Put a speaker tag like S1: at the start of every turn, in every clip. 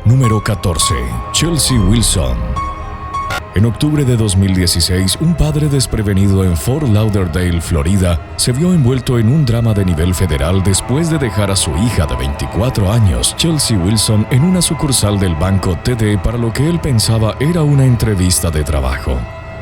S1: Número 14. Chelsea Wilson. En octubre de 2016, un padre desprevenido en Fort Lauderdale, Florida, se vio envuelto en un drama de nivel federal después de dejar a su hija de 24 años, Chelsea Wilson, en una sucursal del banco TD para lo que él pensaba era una entrevista de trabajo.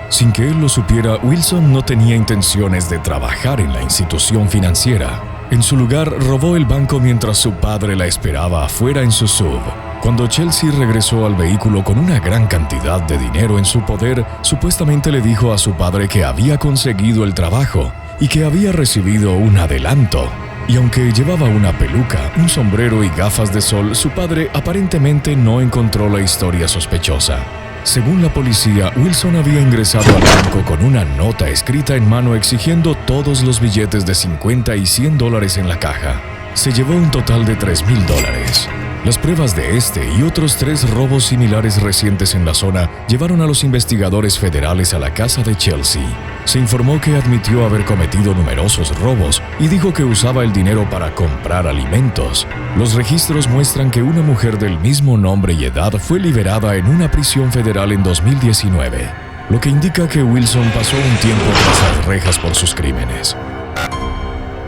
S1: Sin que él lo supiera, Wilson no tenía intenciones de trabajar en la institución financiera. En su lugar, robó el banco mientras su padre la esperaba afuera en su SUV. Cuando Chelsea regresó al vehículo con una gran cantidad de dinero en su poder, supuestamente le dijo a su padre que había conseguido el trabajo y que había recibido un adelanto. Y aunque llevaba una peluca, un sombrero y gafas de sol, su padre aparentemente no encontró la historia sospechosa. Según la policía, Wilson había ingresado al banco con una nota escrita en mano exigiendo todos los billetes de $50 y $100 en la caja. Se llevó un total de $3,000. Las pruebas de este y otros 3 robos similares recientes en la zona llevaron a los investigadores federales a la casa de Chelsea. Se informó que admitió haber cometido numerosos robos y dijo que usaba el dinero para comprar alimentos. Los registros muestran que una mujer del mismo nombre y edad fue liberada en una prisión federal en 2019, lo que indica que Wilson pasó un tiempo tras las rejas por sus crímenes.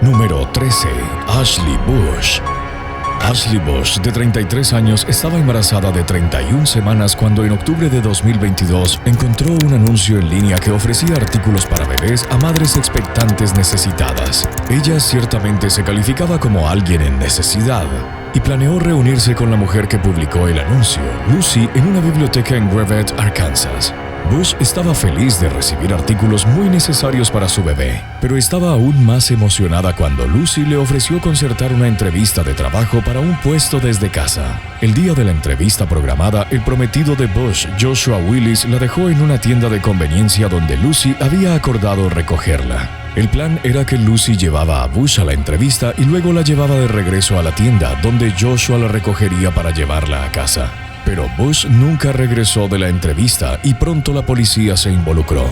S1: Número 13. Ashley Bush. Ashley Bush, de 33 años, estaba embarazada de 31 semanas cuando en octubre de 2022 encontró un anuncio en línea que ofrecía artículos para bebés a madres expectantes necesitadas. Ella ciertamente se calificaba como alguien en necesidad y planeó reunirse con la mujer que publicó el anuncio, Lucy, en una biblioteca en Gravette, Arkansas. Bush estaba feliz de recibir artículos muy necesarios para su bebé, pero estaba aún más emocionada cuando Lucy le ofreció concertar una entrevista de trabajo para un puesto desde casa. El día de la entrevista programada, el prometido de Bush, Joshua Willis, la dejó en una tienda de conveniencia donde Lucy había acordado recogerla. El plan era que Lucy llevaba a Bush a la entrevista y luego la llevaba de regreso a la tienda, donde Joshua la recogería para llevarla a casa. Pero Bush nunca regresó de la entrevista y pronto la policía se involucró.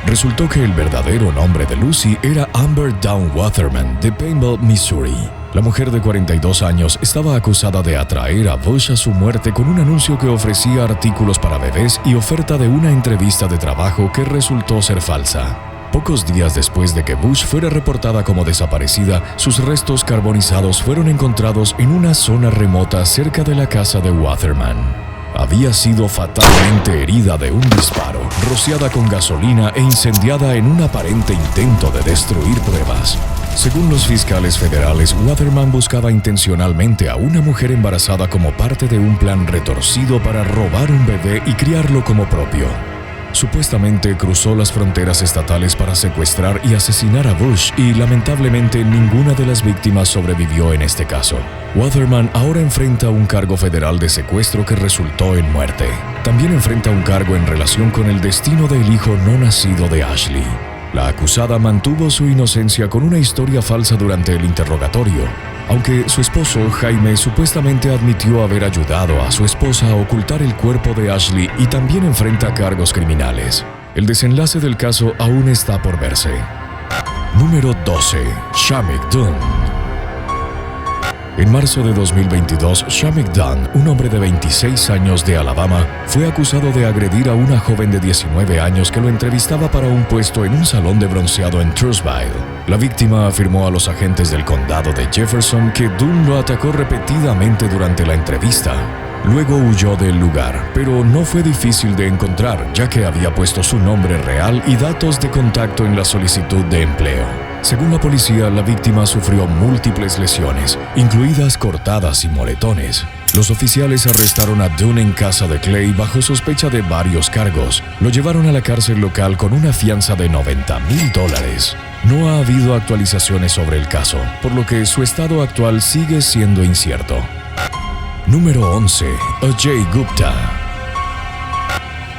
S1: Resultó que el verdadero nombre de Lucy era Amber Dawn Waterman, de Painville, Missouri. La mujer de 42 años estaba acusada de atraer a Bush a su muerte con un anuncio que ofrecía artículos para bebés y oferta de una entrevista de trabajo que resultó ser falsa. Pocos días después de que Bush fuera reportada como desaparecida, sus restos carbonizados fueron encontrados en una zona remota cerca de la casa de Waterman. Había sido fatalmente herida de un disparo, rociada con gasolina e incendiada en un aparente intento de destruir pruebas. Según los fiscales federales, Waterman buscaba intencionalmente a una mujer embarazada como parte de un plan retorcido para robar un bebé y criarlo como propio. Supuestamente cruzó las fronteras estatales para secuestrar y asesinar a Bush y lamentablemente ninguna de las víctimas sobrevivió en este caso. Waterman ahora enfrenta un cargo federal de secuestro que resultó en muerte. También enfrenta un cargo en relación con el destino del hijo no nacido de Ashley. La acusada mantuvo su inocencia con una historia falsa durante el interrogatorio, aunque su esposo, Jaime, supuestamente admitió haber ayudado a su esposa a ocultar el cuerpo de Ashley y también enfrenta cargos criminales. El desenlace del caso aún está por verse. Número 12. Shamik Dunn. En marzo de 2022, Shamik Dunn, un hombre de 26 años de Alabama, fue acusado de agredir a una joven de 19 años que lo entrevistaba para un puesto en un salón de bronceado en Trussville. La víctima afirmó a los agentes del condado de Jefferson que Dunn lo atacó repetidamente durante la entrevista. Luego huyó del lugar, pero no fue difícil de encontrar, ya que había puesto su nombre real y datos de contacto en la solicitud de empleo. Según la policía, la víctima sufrió múltiples lesiones, incluidas cortadas y moretones. Los oficiales arrestaron a Dunn en casa de Clay bajo sospecha de varios cargos. Lo llevaron a la cárcel local con una fianza de $90,000. No ha habido actualizaciones sobre el caso, por lo que su estado actual sigue siendo incierto. Número 11. Ajay Gupta.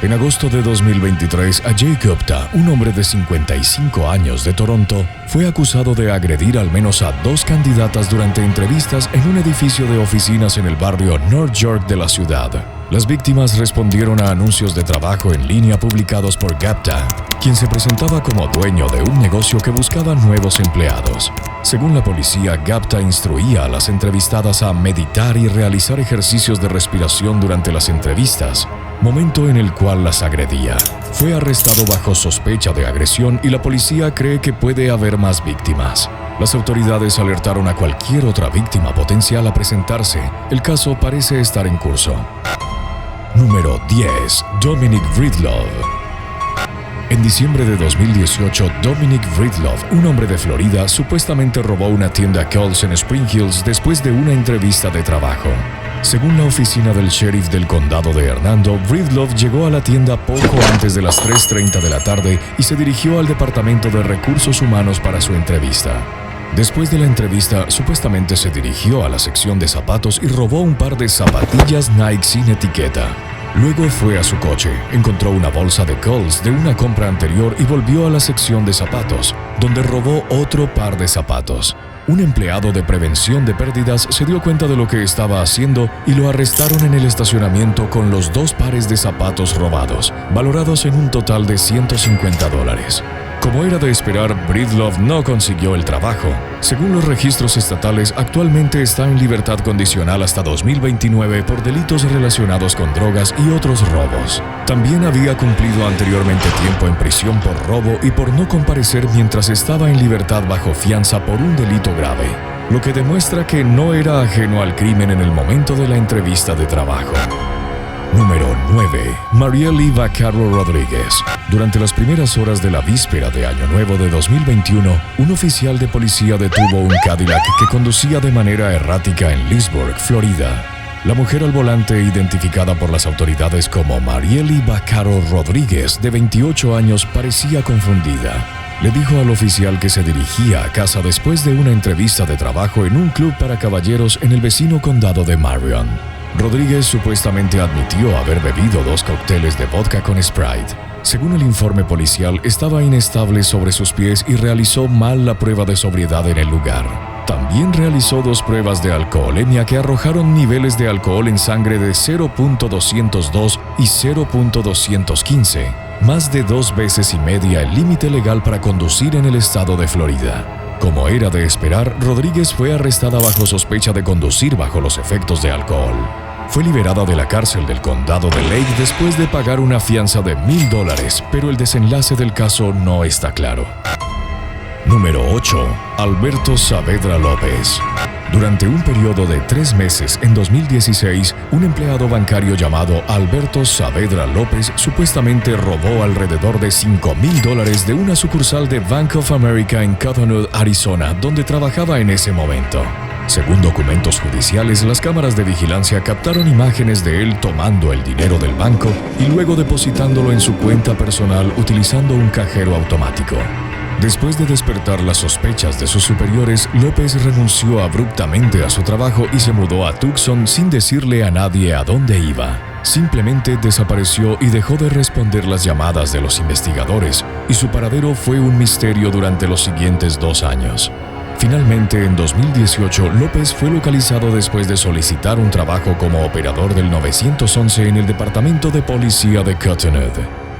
S1: En agosto de 2023, Ajay Gupta, un hombre de 55 años de Toronto, fue acusado de agredir al menos a 2 candidatas durante entrevistas en un edificio de oficinas en el barrio North York de la ciudad. Las víctimas respondieron a anuncios de trabajo en línea publicados por Gupta, quien se presentaba como dueño de un negocio que buscaba nuevos empleados. Según la policía, Gupta instruía a las entrevistadas a meditar y realizar ejercicios de respiración durante las entrevistas, momento en el cual las agredía. Fue arrestado bajo sospecha de agresión y la policía cree que puede haber más víctimas. Las autoridades alertaron a cualquier otra víctima potencial a presentarse. El caso parece estar en curso. Número 10. Dominic Breedlove. En diciembre de 2018, Dominic Breedlove, un hombre de Florida, supuestamente robó una tienda Kohl's en Spring Hills después de una entrevista de trabajo. Según la oficina del sheriff del condado de Hernando, Breedlove llegó a la tienda poco antes de las 3:30 de la tarde y se dirigió al departamento de recursos humanos para su entrevista. Después de la entrevista, supuestamente se dirigió a la sección de zapatos y robó un par de zapatillas Nike sin etiqueta. Luego fue a su coche, encontró una bolsa de Kohl's de una compra anterior y volvió a la sección de zapatos, donde robó otro par de zapatos. Un empleado de prevención de pérdidas se dio cuenta de lo que estaba haciendo y lo arrestaron en el estacionamiento con los 2 pares de zapatos robados, valorados en un total de $150. Como era de esperar, Breedlove no consiguió el trabajo. Según los registros estatales, actualmente está en libertad condicional hasta 2029 por delitos relacionados con drogas y otros robos. También había cumplido anteriormente tiempo en prisión por robo y por no comparecer mientras estaba en libertad bajo fianza por un delito grave, lo que demuestra que no era ajeno al crimen en el momento de la entrevista de trabajo. Número 9. Mariely Vaccaro Rodríguez. Durante las primeras horas de la víspera de Año Nuevo de 2021, un oficial de policía detuvo un Cadillac que conducía de manera errática en Leesburg, Florida. La mujer al volante, identificada por las autoridades como Mariely Vaccaro Rodríguez, de 28 años, parecía confundida. Le dijo al oficial que se dirigía a casa después de una entrevista de trabajo en un club para caballeros en el vecino condado de Marion. Rodríguez supuestamente admitió haber bebido 2 cócteles de vodka con Sprite. Según el informe policial, estaba inestable sobre sus pies y realizó mal la prueba de sobriedad en el lugar. También realizó 2 pruebas de alcoholemia que arrojaron niveles de alcohol en sangre de 0.202 y 0.215, más de 2 veces y media el límite legal para conducir en el estado de Florida. Como era de esperar, Rodríguez fue arrestada bajo sospecha de conducir bajo los efectos de alcohol. Fue liberada de la cárcel del condado de Lake después de pagar una fianza de $1,000, pero el desenlace del caso no está claro. Número 8. Alberto Saavedra López. Durante un periodo de 3 meses en 2016, un empleado bancario llamado Alberto Saavedra López supuestamente robó alrededor de $5,000 de una sucursal de Bank of America en Cottonwood, Arizona, donde trabajaba en ese momento. Según documentos judiciales, las cámaras de vigilancia captaron imágenes de él tomando el dinero del banco y luego depositándolo en su cuenta personal utilizando un cajero automático. Después de despertar las sospechas de sus superiores, López renunció abruptamente a su trabajo y se mudó a Tucson sin decirle a nadie a dónde iba. Simplemente desapareció y dejó de responder las llamadas de los investigadores, y su paradero fue un misterio durante los siguientes 2 años. Finalmente, en 2018, López fue localizado después de solicitar un trabajo como operador del 911 en el departamento de policía de Cottonwood.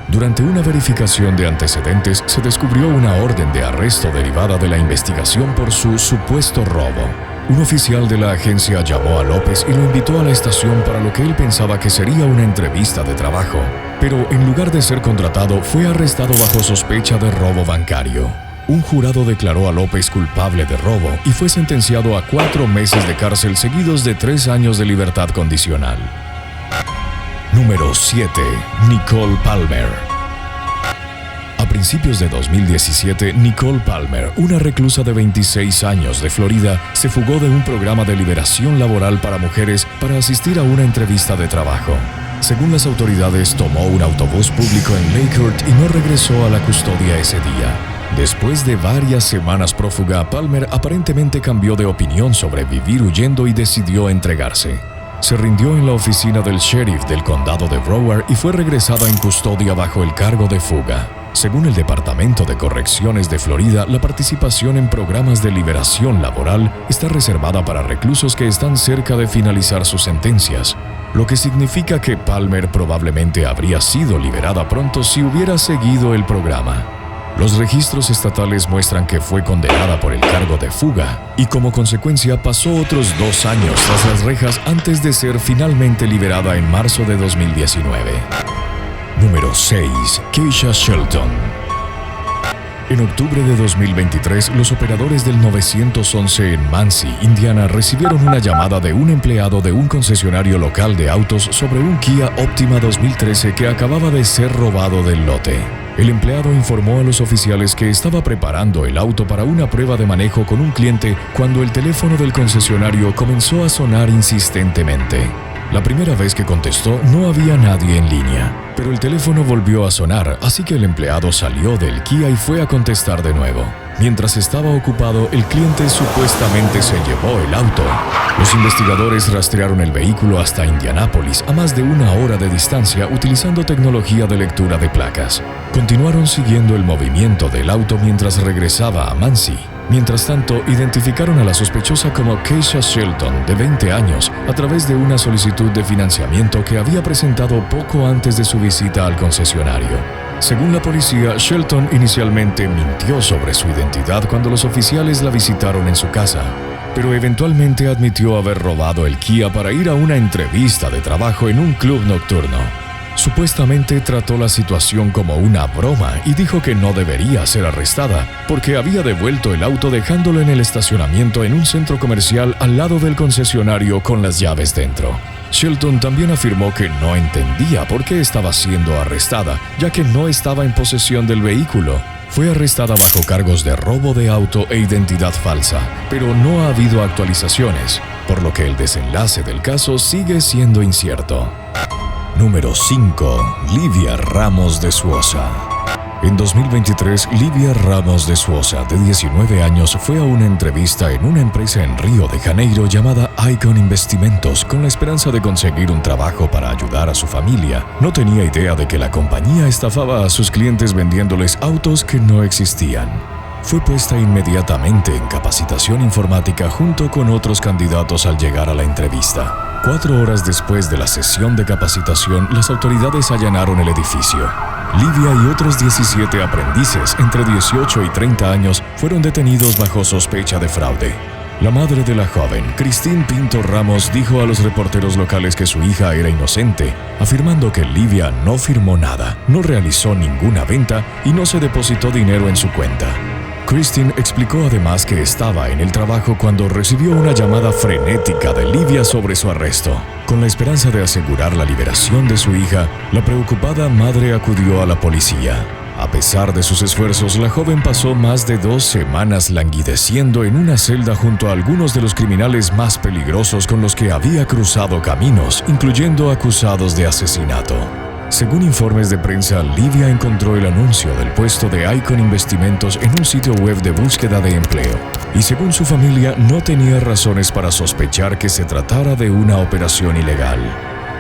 S1: Durante una verificación de antecedentes, se descubrió una orden de arresto derivada de la investigación por su supuesto robo. Un oficial de la agencia llamó a López y lo invitó a la estación para lo que él pensaba que sería una entrevista de trabajo, pero en lugar de ser contratado, fue arrestado bajo sospecha de robo bancario. Un jurado declaró a López culpable de robo y fue sentenciado a 4 meses de cárcel seguidos de 3 años de libertad condicional. Número 7. Nicole Palmer. A principios de 2017, Nicole Palmer, una reclusa de 26 años de Florida, se fugó de un programa de liberación laboral para mujeres para asistir a una entrevista de trabajo. Según las autoridades, tomó un autobús público en Lake Worth y no regresó a la custodia ese día. Después de varias semanas prófuga, Palmer aparentemente cambió de opinión sobre vivir huyendo y decidió entregarse. Se rindió en la oficina del sheriff del condado de Broward y fue regresada en custodia bajo el cargo de fuga. Según el Departamento de Correcciones de Florida, la participación en programas de liberación laboral está reservada para reclusos que están cerca de finalizar sus sentencias. lo que significa que Palmer probablemente habría sido liberada pronto si hubiera seguido el programa. Los registros estatales muestran que fue condenada por el cargo de fuga y como consecuencia pasó otros 2 años tras las rejas antes de ser finalmente liberada en marzo de 2019. Número 6. Keisha Shelton. En octubre de 2023, los operadores del 911 en Muncie, Indiana, recibieron una llamada de un empleado de un concesionario local de autos sobre un Kia Optima 2013 que acababa de ser robado del lote. El empleado informó a los oficiales que estaba preparando el auto para una prueba de manejo con un cliente cuando el teléfono del concesionario comenzó a sonar insistentemente. La primera vez que contestó no había nadie en línea, pero el teléfono volvió a sonar, así que el empleado salió del Kia y fue a contestar de nuevo. Mientras estaba ocupado, el cliente supuestamente se llevó el auto. Los investigadores rastrearon el vehículo hasta Indianápolis, a más de 1 hora de distancia, utilizando tecnología de lectura de placas. Continuaron siguiendo el movimiento del auto mientras regresaba a Muncie. Mientras tanto, identificaron a la sospechosa como Keisha Shelton, de 20 años, a través de una solicitud de financiamiento que había presentado poco antes de su visita al concesionario. Según la policía, Shelton inicialmente mintió sobre su identidad cuando los oficiales la visitaron en su casa, pero eventualmente admitió haber robado el Kia para ir a una entrevista de trabajo en un club nocturno. Supuestamente trató la situación como una broma y dijo que no debería ser arrestada porque había devuelto el auto dejándolo en el estacionamiento en un centro comercial al lado del concesionario con las llaves dentro. Shelton también afirmó que no entendía por qué estaba siendo arrestada, ya que no estaba en posesión del vehículo. Fue arrestada bajo cargos de robo de auto e identidad falsa, pero no ha habido actualizaciones, por lo que el desenlace del caso sigue siendo incierto. Número 5. Livia Ramos de Souza. En 2023, Livia Ramos de Souza, de 19 años, fue a una entrevista en una empresa en Río de Janeiro llamada Icon Investimentos con la esperanza de conseguir un trabajo para ayudar a su familia. No tenía idea de que la compañía estafaba a sus clientes vendiéndoles autos que no existían. Fue puesta inmediatamente en capacitación informática junto con otros candidatos al llegar a la entrevista. 4 horas después de la sesión de capacitación, las autoridades allanaron el edificio. Livia y otros 17 aprendices entre 18 y 30 años fueron detenidos bajo sospecha de fraude. La madre de la joven, Christine Pinto Ramos, dijo a los reporteros locales que su hija era inocente, afirmando que Livia no firmó nada, no realizó ninguna venta y no se depositó dinero en su cuenta. Christine explicó además que estaba en el trabajo cuando recibió una llamada frenética de Livia sobre su arresto. Con la esperanza de asegurar la liberación de su hija, la preocupada madre acudió a la policía. A pesar de sus esfuerzos, la joven pasó más de 2 semanas languideciendo en una celda junto a algunos de los criminales más peligrosos con los que había cruzado caminos, incluyendo acusados de asesinato. Según informes de prensa, Livia encontró el anuncio del puesto de Icon Investimentos en un sitio web de búsqueda de empleo, y según su familia, no tenía razones para sospechar que se tratara de una operación ilegal.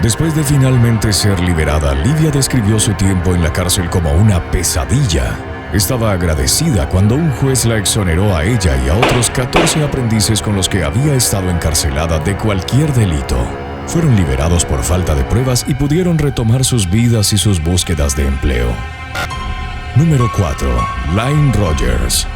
S1: Después de finalmente ser liberada, Livia describió su tiempo en la cárcel como una pesadilla. Estaba agradecida cuando un juez la exoneró a ella y a otros 14 aprendices con los que había estado encarcelada de cualquier delito. Fueron liberados por falta de pruebas y pudieron retomar sus vidas y sus búsquedas de empleo. Número 4. Lynne Rogers.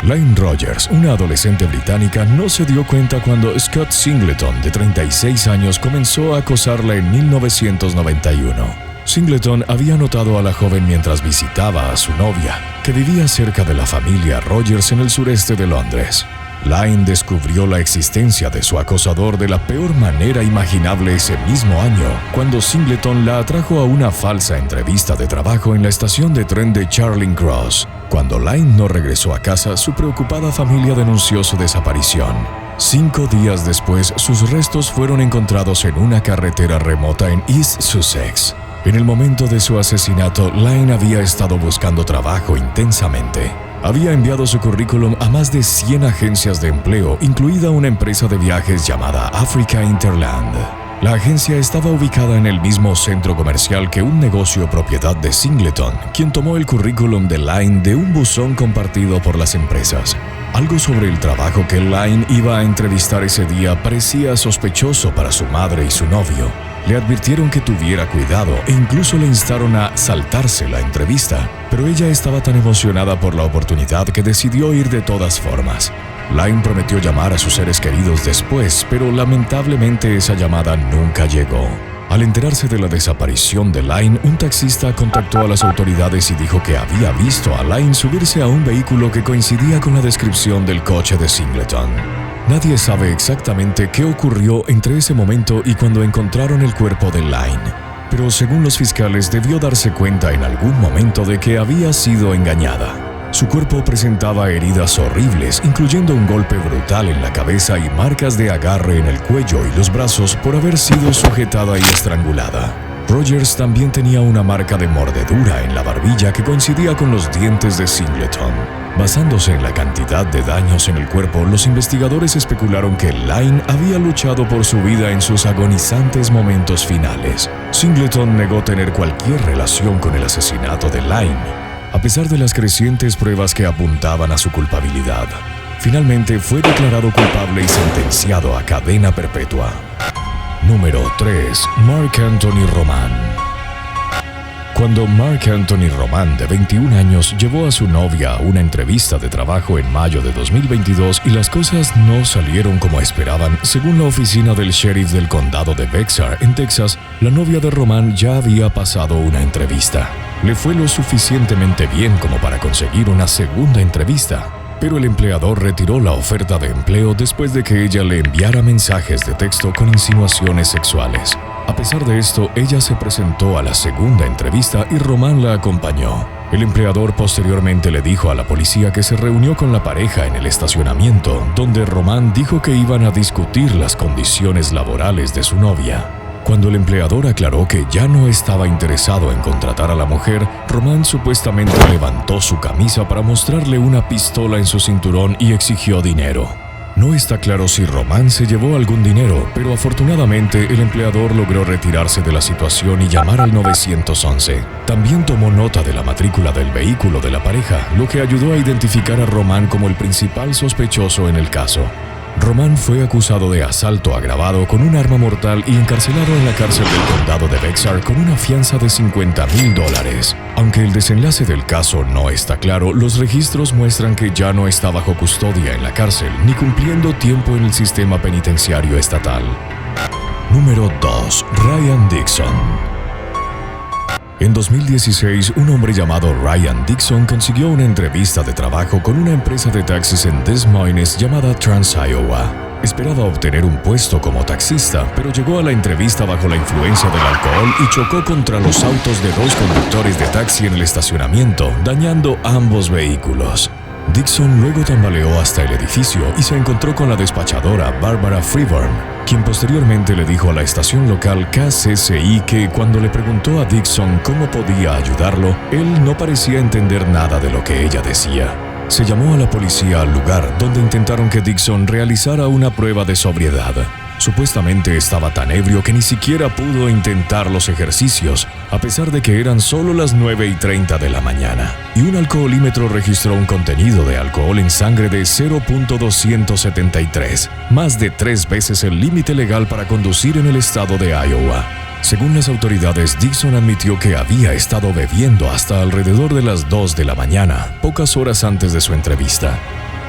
S1: Lynne Rogers, una adolescente británica, no se dio cuenta cuando Scott Singleton, de 36 años, comenzó a acosarla en 1991. Singleton había notado a la joven mientras visitaba a su novia, que vivía cerca de la familia Rogers en el sureste de Londres. Lynne descubrió la existencia de su acosador de la peor manera imaginable ese mismo año, cuando Singleton la atrajo a una falsa entrevista de trabajo en la estación de tren de Charing Cross. Cuando Lynne no regresó a casa, su preocupada familia denunció su desaparición. 5 días después, sus restos fueron encontrados en una carretera remota en East Sussex. En el momento de su asesinato, Lynne había estado buscando trabajo intensamente. Había enviado su currículum a más de 100 agencias de empleo, incluida una empresa de viajes llamada Africa Interland. La agencia estaba ubicada en el mismo centro comercial que un negocio propiedad de Singleton, quien tomó el currículum de Lynne de un buzón compartido por las empresas. Algo sobre el trabajo que Lynne iba a entrevistar ese día parecía sospechoso para su madre y su novio. Le advirtieron que tuviera cuidado e incluso le instaron a saltarse la entrevista, pero ella estaba tan emocionada por la oportunidad que decidió ir de todas formas. Lynne prometió llamar a sus seres queridos después, pero lamentablemente esa llamada nunca llegó. Al enterarse de la desaparición de Lynne, un taxista contactó a las autoridades y dijo que había visto a Lynne subirse a un vehículo que coincidía con la descripción del coche de Singleton. Nadie sabe exactamente qué ocurrió entre ese momento y cuando encontraron el cuerpo de Lynne, pero según los fiscales debió darse cuenta en algún momento de que había sido engañada. Su cuerpo presentaba heridas horribles, incluyendo un golpe brutal en la cabeza y marcas de agarre en el cuello y los brazos por haber sido sujetada y estrangulada. Rogers también tenía una marca de mordedura en la barbilla que coincidía con los dientes de Singleton. Basándose en la cantidad de daños en el cuerpo, los investigadores especularon que Lynne había luchado por su vida en sus agonizantes momentos finales. Singleton negó tener cualquier relación con el asesinato de Lynne, a pesar de las crecientes pruebas que apuntaban a su culpabilidad. Finalmente fue declarado culpable y sentenciado a cadena perpetua. Número 3. Mark Anthony Roman. Cuando Mark Anthony Roman, de 21 años, llevó a su novia a una entrevista de trabajo en mayo de 2022 y las cosas no salieron como esperaban, según la oficina del sheriff del condado de Bexar, en Texas, la novia de Roman ya había pasado una entrevista. Le fue lo suficientemente bien como para conseguir una segunda entrevista, pero el empleador retiró la oferta de empleo después de que ella le enviara mensajes de texto con insinuaciones sexuales. A pesar de esto, ella se presentó a la segunda entrevista y Roman la acompañó. El empleador posteriormente le dijo a la policía que se reunió con la pareja en el estacionamiento, donde Roman dijo que iban a discutir las condiciones laborales de su novia. Cuando el empleador aclaró que ya no estaba interesado en contratar a la mujer, Roman supuestamente levantó su camisa para mostrarle una pistola en su cinturón y exigió dinero. No está claro si Roman se llevó algún dinero, pero afortunadamente el empleador logró retirarse de la situación y llamar al 911. También tomó nota de la matrícula del vehículo de la pareja, lo que ayudó a identificar a Roman como el principal sospechoso en el caso. Roman fue acusado de asalto agravado con un arma mortal y encarcelado en la cárcel del condado de Bexar con una fianza de $50,000. Aunque el desenlace del caso no está claro, los registros muestran que ya no está bajo custodia en la cárcel ni cumpliendo tiempo en el sistema penitenciario estatal. Número 2. Ryan Dixon. En 2016, un hombre llamado Ryan Dixon consiguió una entrevista de trabajo con una empresa de taxis en Des Moines llamada Trans Iowa. Esperaba obtener un puesto como taxista, pero llegó a la entrevista bajo la influencia del alcohol y chocó contra los autos de dos conductores de taxi en el estacionamiento, dañando ambos vehículos. Dixon luego tambaleó hasta el edificio y se encontró con la despachadora Barbara Freeburn, quien posteriormente le dijo a la estación local KCCI que cuando le preguntó a Dixon cómo podía ayudarlo, él no parecía entender nada de lo que ella decía. Se llamó a la policía al lugar, donde intentaron que Dixon realizara una prueba de sobriedad. Supuestamente estaba tan ebrio que ni siquiera pudo intentar los ejercicios, a pesar de que eran solo las 9:30 de la mañana. Y un alcoholímetro registró un contenido de alcohol en sangre de 0.273, más de 3 veces el límite legal para conducir en el estado de Iowa. Según las autoridades, Dixon admitió que había estado bebiendo hasta alrededor de las 2 de la mañana, pocas horas antes de su entrevista.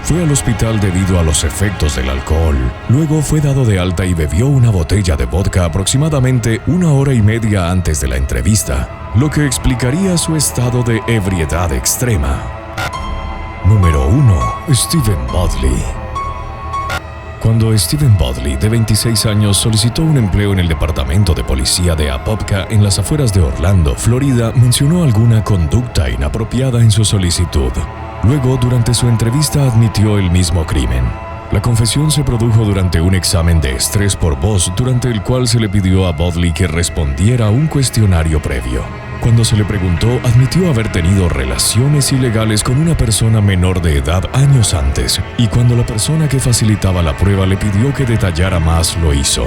S1: Fue al hospital debido a los efectos del alcohol. Luego fue dado de alta y bebió una botella de vodka aproximadamente 1 hora y media antes de la entrevista, lo que explicaría su estado de ebriedad extrema. Número 1. Stephen Bodley. Cuando Stephen Bodley, de 26 años, solicitó un empleo en el departamento de policía de Apopka en las afueras de Orlando, Florida, mencionó alguna conducta inapropiada en su solicitud. Luego, durante su entrevista, admitió el mismo crimen. La confesión se produjo durante un examen de estrés por voz, durante el cual se le pidió a Bodley que respondiera a un cuestionario previo. Cuando se le preguntó, admitió haber tenido relaciones ilegales con una persona menor de edad años antes, y cuando la persona que facilitaba la prueba le pidió que detallara más, lo hizo.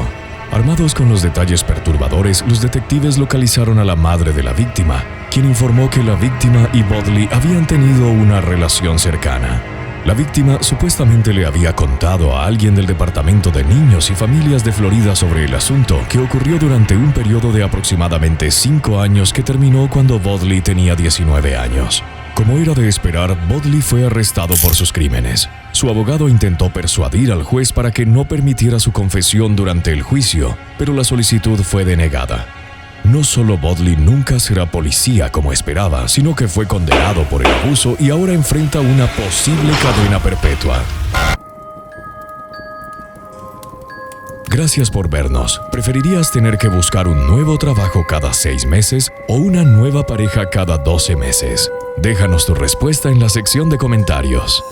S1: Armados con los detalles perturbadores, los detectives localizaron a la madre de la víctima, quien informó que la víctima y Bodley habían tenido una relación cercana. La víctima supuestamente le había contado a alguien del Departamento de Niños y Familias de Florida sobre el asunto, que ocurrió durante un periodo de aproximadamente 5 años que terminó cuando Bodley tenía 19 años. Como era de esperar, Bodley fue arrestado por sus crímenes. Su abogado intentó persuadir al juez para que no permitiera su confesión durante el juicio, pero la solicitud fue denegada. No solo Bodley nunca será policía como esperaba, sino que fue condenado por el abuso y ahora enfrenta una posible cadena perpetua. Gracias por vernos. ¿Preferirías tener que buscar un nuevo trabajo cada 6 meses o una nueva pareja cada 12 meses? Déjanos tu respuesta en la sección de comentarios.